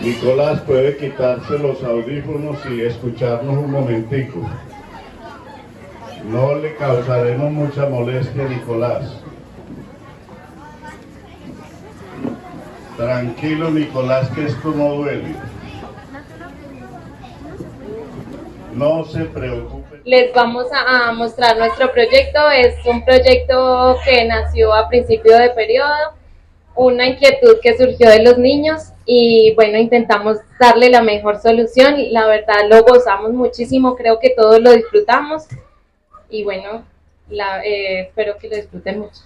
Nicolás puede quitarse los audífonos y escucharnos un momentico. No le causaremos mucha molestia a Nicolás. Tranquilo, Nicolás, que esto no duele. No se preocupe. Les vamos a mostrar nuestro proyecto. Es un proyecto que nació a principio de periodo, una inquietud que surgió de los niños y bueno, intentamos darle la mejor solución. La verdad lo gozamos muchísimo, creo que todos lo disfrutamos y bueno, espero que lo disfruten mucho.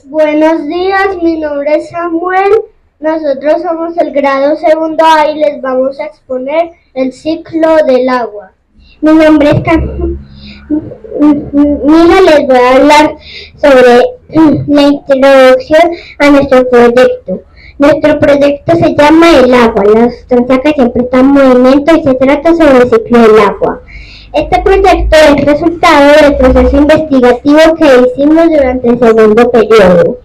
Buenos días, mi nombre es Samuel. Nosotros somos el grado segundo A y les vamos a exponer el ciclo del agua. Mi nombre es Mira, les voy a hablar sobre la introducción a nuestro proyecto. Nuestro proyecto se llama el agua, la sustancia que siempre está en movimiento, y se trata sobre el ciclo del agua. Este proyecto es resultado del proceso investigativo que hicimos durante el segundo periodo.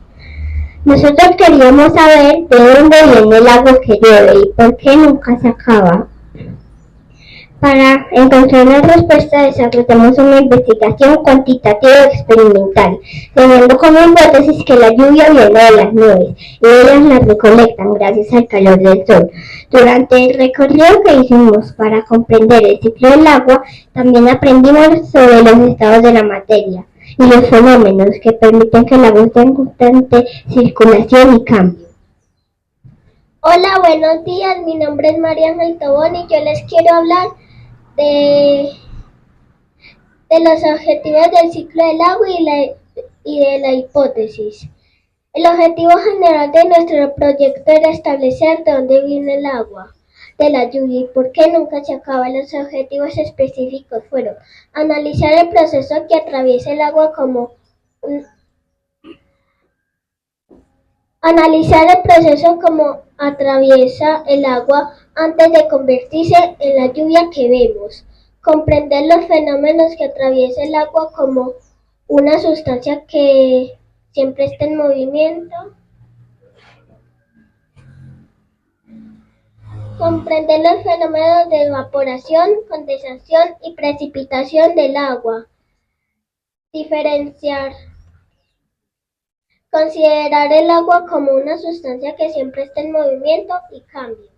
Nosotros queríamos saber de dónde viene el agua que llueve y por qué nunca se acaba. Para encontrar la respuesta desarrollamos una investigación cuantitativa experimental, teniendo como hipótesis que la lluvia viene de las nubes y ellas la recolectan gracias al calor del sol. Durante el recorrido que hicimos para comprender el ciclo del agua, también aprendimos sobre los estados de la materia y los fenómenos que permiten que el agua esté en constante circulación y cambio. Hola, buenos días, mi nombre es María Ángel Tobón y yo les quiero hablar de los objetivos del ciclo del agua y de la hipótesis. El objetivo general de nuestro proyecto era establecer de dónde viene el agua de la lluvia y por qué nunca se acaba. Los objetivos específicos fueron analizar el proceso que atraviesa el agua atraviesa el agua antes de convertirse en la lluvia que vemos. Comprender los fenómenos que atraviesa el agua como una sustancia que siempre está en movimiento. Comprender los fenómenos de evaporación, condensación y precipitación del agua. Diferenciar. Considerar el agua como una sustancia que siempre está en movimiento y cambio.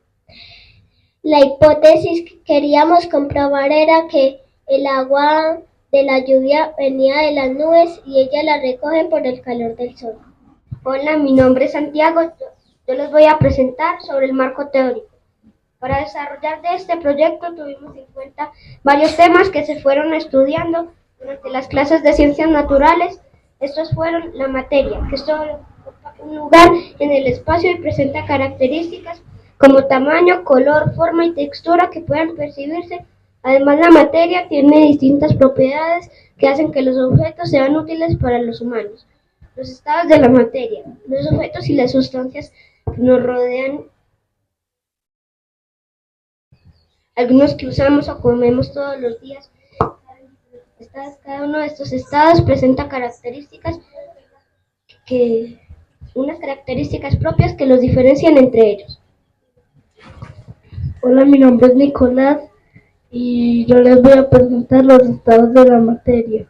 La hipótesis que queríamos comprobar era que el agua de la lluvia venía de las nubes y ellas la recogen por el calor del sol. Hola, mi nombre es Santiago. Yo les voy a presentar sobre el marco teórico. Para desarrollar de este proyecto tuvimos en cuenta varios temas que se fueron estudiando durante las clases de ciencias naturales. Estos fueron la materia, que solo ocupa un lugar en el espacio y presenta características como tamaño, color, forma y textura que puedan percibirse. Además, la materia tiene distintas propiedades que hacen que los objetos sean útiles para los humanos. Los estados de la materia, los objetos y las sustancias que nos rodean, algunos que usamos o comemos todos los días. Cada uno de estos estados presenta unas características propias que los diferencian entre ellos. Hola, mi nombre es Nicolás y yo les voy a presentar los estados de la materia.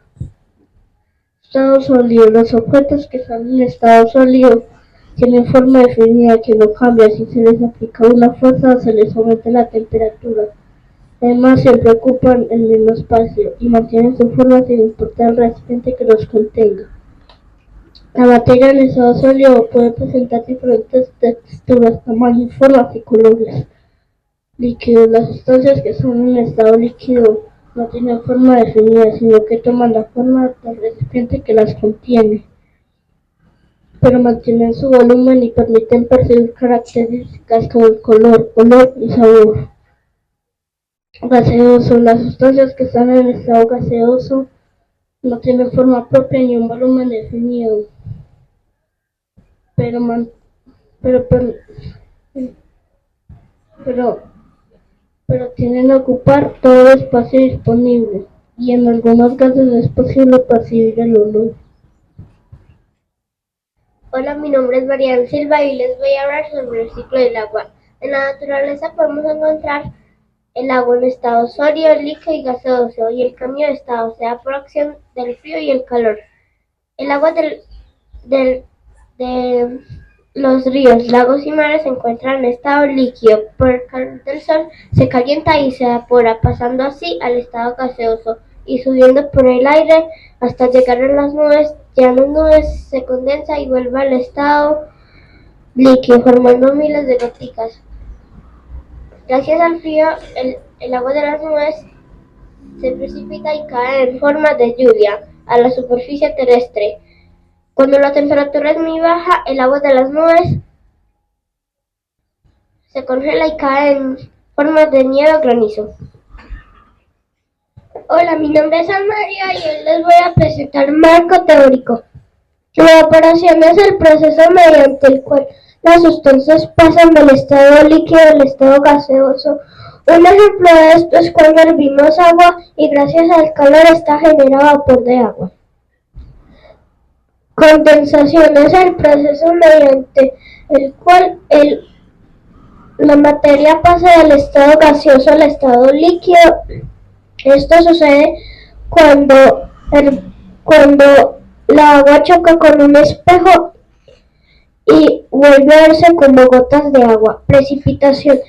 Estado sólido. Los objetos que están en estado sólido tienen forma definida que no cambia si se les aplica una fuerza o se les aumenta la temperatura. Además, siempre ocupan el mismo espacio y mantienen su forma sin importar el recipiente que los contenga. La materia en estado sólido puede presentar diferentes texturas, tamaños, formas y colores. Líquidos. Las sustancias que son en estado líquido no tienen forma definida, sino que toman la forma del recipiente que las contiene, pero mantienen su volumen y permiten percibir características como el color, olor y sabor. Gaseoso. Las sustancias que están en estado gaseoso no tienen forma propia ni un volumen definido, pero, tienden a ocupar todo el espacio disponible, y en algunos gases es posible percibir el olor. Hola, mi nombre es Marian Silva y les voy a hablar sobre el ciclo del agua. En la naturaleza podemos encontrar el agua en estado sólido, líquido y gaseoso, y el cambio de estado se da por acción del frío y el calor. El agua de los ríos, lagos y mares se encuentra en estado líquido. Por el calor del sol se calienta y se evapora, pasando así al estado gaseoso y subiendo por el aire hasta llegar a las nubes. Ya en las nubes se condensa y vuelve al estado líquido, formando miles de goticas. Gracias al frío, el agua de las nubes se precipita y cae en forma de lluvia a la superficie terrestre. Cuando la temperatura es muy baja, el agua de las nubes se congela y cae en forma de nieve o granizo. Hola, mi nombre es Ana María y hoy les voy a presentar un marco teórico. La evaporación es el proceso mediante el cual las sustancias pasan del estado líquido al estado gaseoso. Un ejemplo de esto es cuando hervimos agua y gracias al calor está generado vapor de agua. Condensación es el proceso mediante el cual la materia pasa del estado gaseoso al estado líquido. Esto sucede cuando la agua choca con un espejo y vuelve a verse como gotas de agua. Precipitación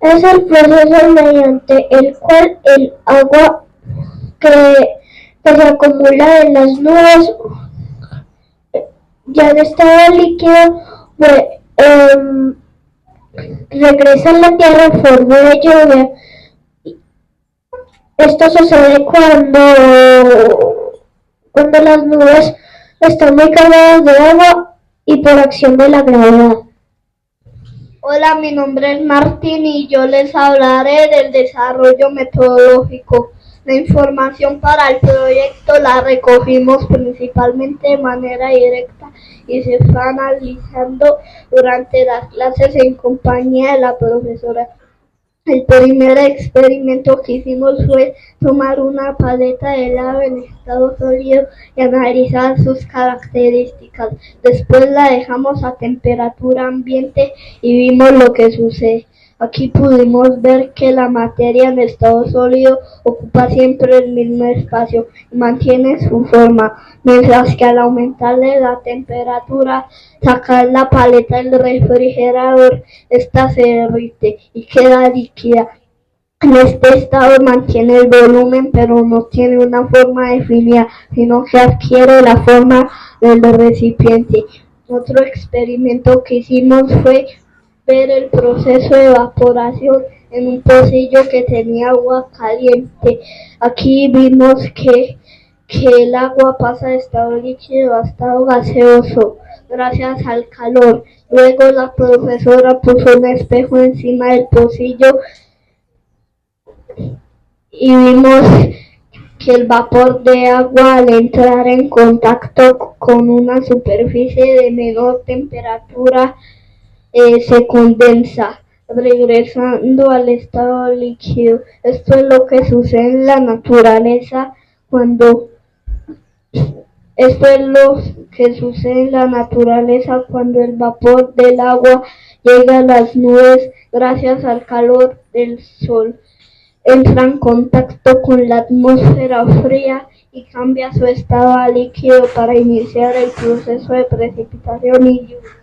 es el proceso mediante el cual el agua que se acumula en las nubes ya en estado líquido regresa a la tierra en forma de lluvia. Esto sucede cuando las nubes están muy cargadas de agua y por acción de la gravedad. Hola, mi nombre es Martín y yo les hablaré del desarrollo metodológico. La información para el proyecto la recogimos principalmente de manera directa y se fue analizando durante las clases en compañía de la profesora. El primer experimento que hicimos fue tomar una paleta de helado en estado sólido y analizar sus características. Después la dejamos a temperatura ambiente y vimos lo que sucede. Aquí pudimos ver que la materia en estado sólido ocupa siempre el mismo espacio y mantiene su forma, mientras que al aumentarle la temperatura, sacar la paleta del refrigerador, esta se derrite y queda líquida. En este estado mantiene el volumen, pero no tiene una forma definida, sino que adquiere la forma del recipiente. Otro experimento que hicimos fue ver el proceso de evaporación en un pocillo que tenía agua caliente. Aquí vimos que el agua pasa de estado líquido a estado gaseoso gracias al calor. Luego la profesora puso un espejo encima del pocillo y vimos que el vapor de agua al entrar en contacto con una superficie de menor temperatura se condensa, regresando al estado líquido. Esto es lo que sucede en la naturaleza cuando el vapor del agua llega a las nubes gracias al calor del sol. Entra en contacto con la atmósfera fría y cambia su estado a líquido para iniciar el proceso de precipitación y lluvia.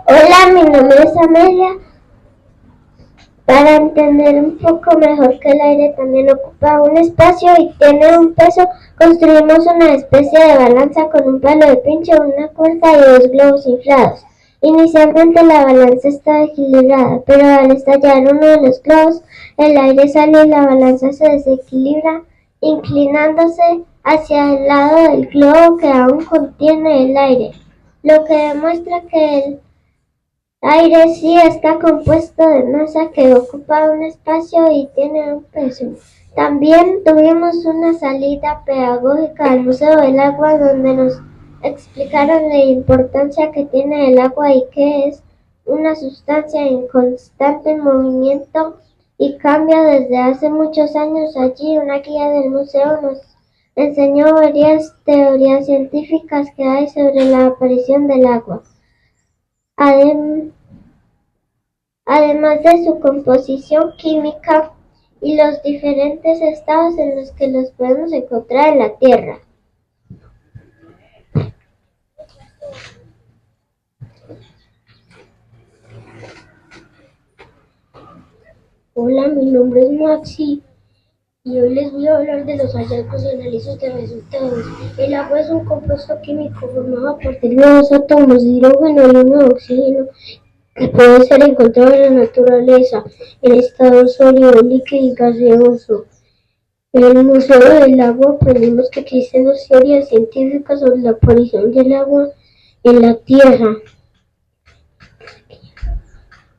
Hola, mi nombre es Amelia. Para entender un poco mejor que el aire también ocupa un espacio y tiene un peso, construimos una especie de balanza con un palo de pincho, una cuerda y dos globos inflados. Inicialmente la balanza está equilibrada, pero al estallar uno de los globos, el aire sale y la balanza se desequilibra, inclinándose hacia el lado del globo que aún contiene el aire, lo que demuestra que el aire sí está compuesto de masa que ocupa un espacio y tiene un peso. También tuvimos una salida pedagógica al Museo del Agua donde nos explicaron la importancia que tiene el agua y que es una sustancia en constante movimiento y cambia desde hace muchos años. Allí una guía del museo nos Enseñó varias teorías científicas que hay sobre la aparición del agua, además de su composición química y los diferentes estados en los que los podemos encontrar en la Tierra. Hola, mi nombre es Maxi y hoy les voy a hablar de los hallazgos y análisis de resultados. El agua es un compuesto químico formado a partir de dos átomos de hidrógeno y uno de oxígeno que puede ser encontrado en la naturaleza en estado sólido, líquido y gaseoso. En el Museo del Agua aprendimos que existen dos teorías científicas sobre la aparición del agua en la Tierra.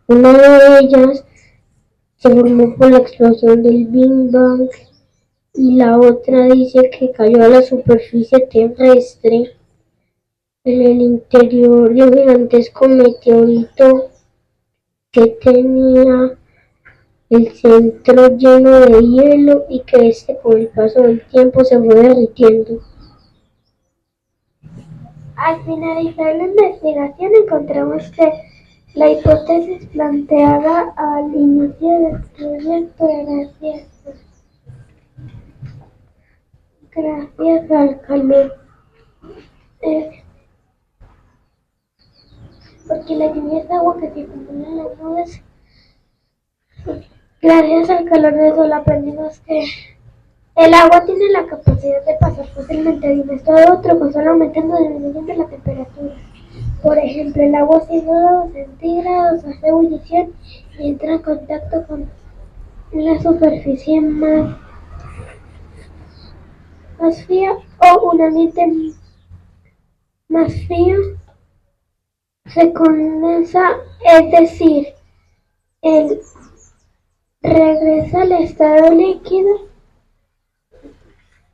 Una de ellas se formó por la explosión del Big Bang y la otra dice que cayó a la superficie terrestre en el interior de un gigantesco meteorito que tenía el centro lleno de hielo y que con el paso del tiempo se fue derritiendo. Al finalizar la investigación encontramos que la hipótesis planteada al inicio del proyecto era cierta. Gracias al calor. Porque la lluvia es agua que se acumula en las nubes. Gracias al calor del sol aprendimos que el agua tiene la capacidad de pasar fácilmente de un estado a otro con solo aumentando o disminuyendo la temperatura. Por ejemplo, el agua a 100 grados centígrados hace ebullición y entra en contacto con la superficie más fría o un ambiente más frío se condensa, es decir, el regresa al estado líquido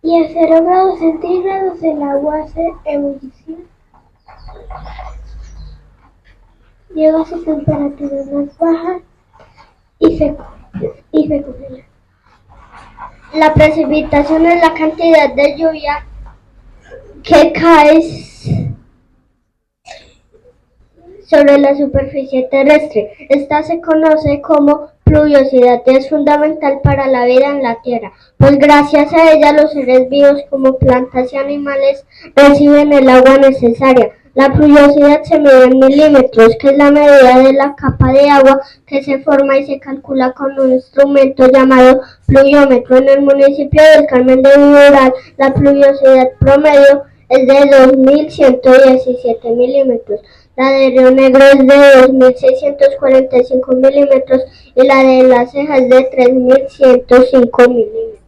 y a 0 grados centígrados el agua hace ebullición. Llega a su temperatura más baja y se congela. La precipitación es la cantidad de lluvia que cae sobre la superficie terrestre. Esta se conoce como pluviosidad y es fundamental para la vida en la Tierra, pues gracias a ella los seres vivos como plantas y animales reciben el agua necesaria. La pluviosidad se mide en milímetros, que es la medida de la capa de agua que se forma y se calcula con un instrumento llamado pluviómetro. En el municipio del Carmen de Viboral, la pluviosidad promedio es de 2.117 milímetros. La de Río Negro es de 2.645 milímetros y la de La Ceja es de 3.105 milímetros.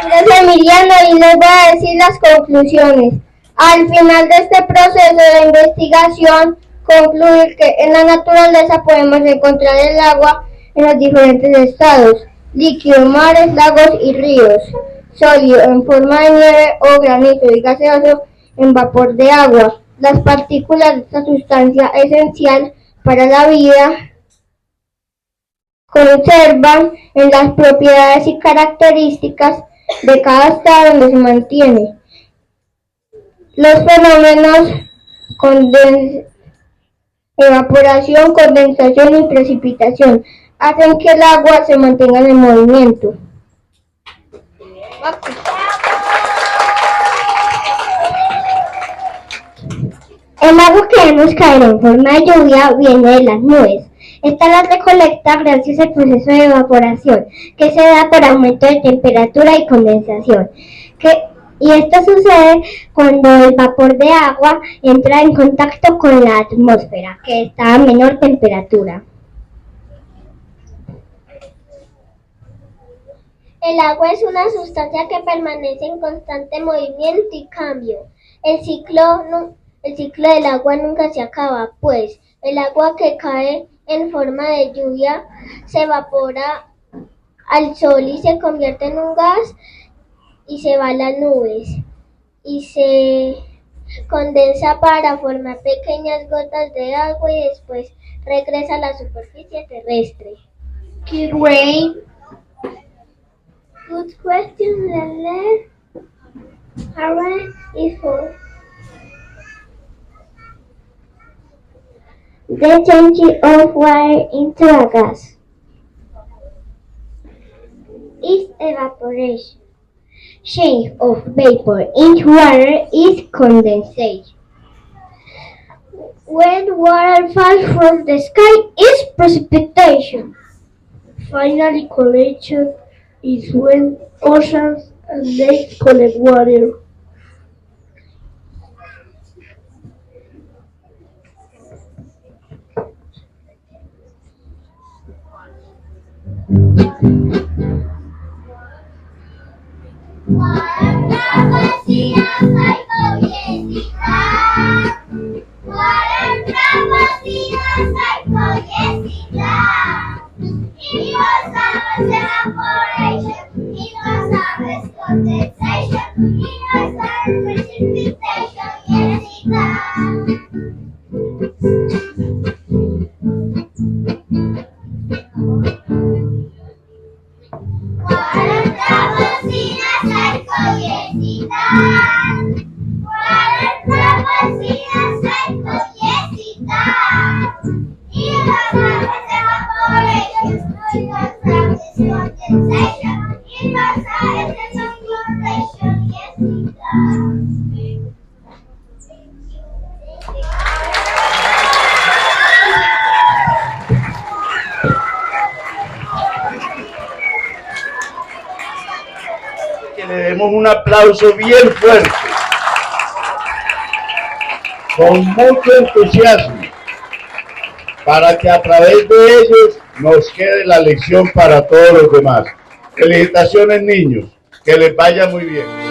Yo soy Emiliano y les voy a decir las conclusiones. Al final de este proceso de investigación, concluir que en la naturaleza podemos encontrar el agua en los diferentes estados: líquido, mares, lagos y ríos; sólido en forma de nieve o granizo y gaseoso en vapor de agua. Las partículas de esta sustancia esencial para la vida conservan en las propiedades y características de cada estado donde se mantiene. Los fenómenos evaporación, condensación y precipitación hacen que el agua se mantenga en movimiento. El agua que vemos caer en forma de lluvia viene de las nubes. Esta la recolecta gracias al proceso de evaporación, que se da por aumento de temperatura y condensación. Y esto sucede cuando el vapor de agua entra en contacto con la atmósfera, que está a menor temperatura. El agua es una sustancia que permanece en constante movimiento y cambio. El ciclo del agua nunca se acaba, pues el agua que cae en forma de lluvia se evapora al sol y se convierte en un gas y se va a las nubes y se condensa para formar pequeñas gotas de agua y después regresa a la superficie terrestre. Kid Rain Good question, Lele. Alright, is for the changing of water into a gas is evaporation. Change of vapor into water is condensation. When water falls from the sky is precipitation. Finally, collection is when oceans and lakes collect water. Que le demos un aplauso bien fuerte, con mucho entusiasmo, para que a través de ellos nos quede la lección para todos los demás. Felicitaciones, niños, que les vaya muy bien.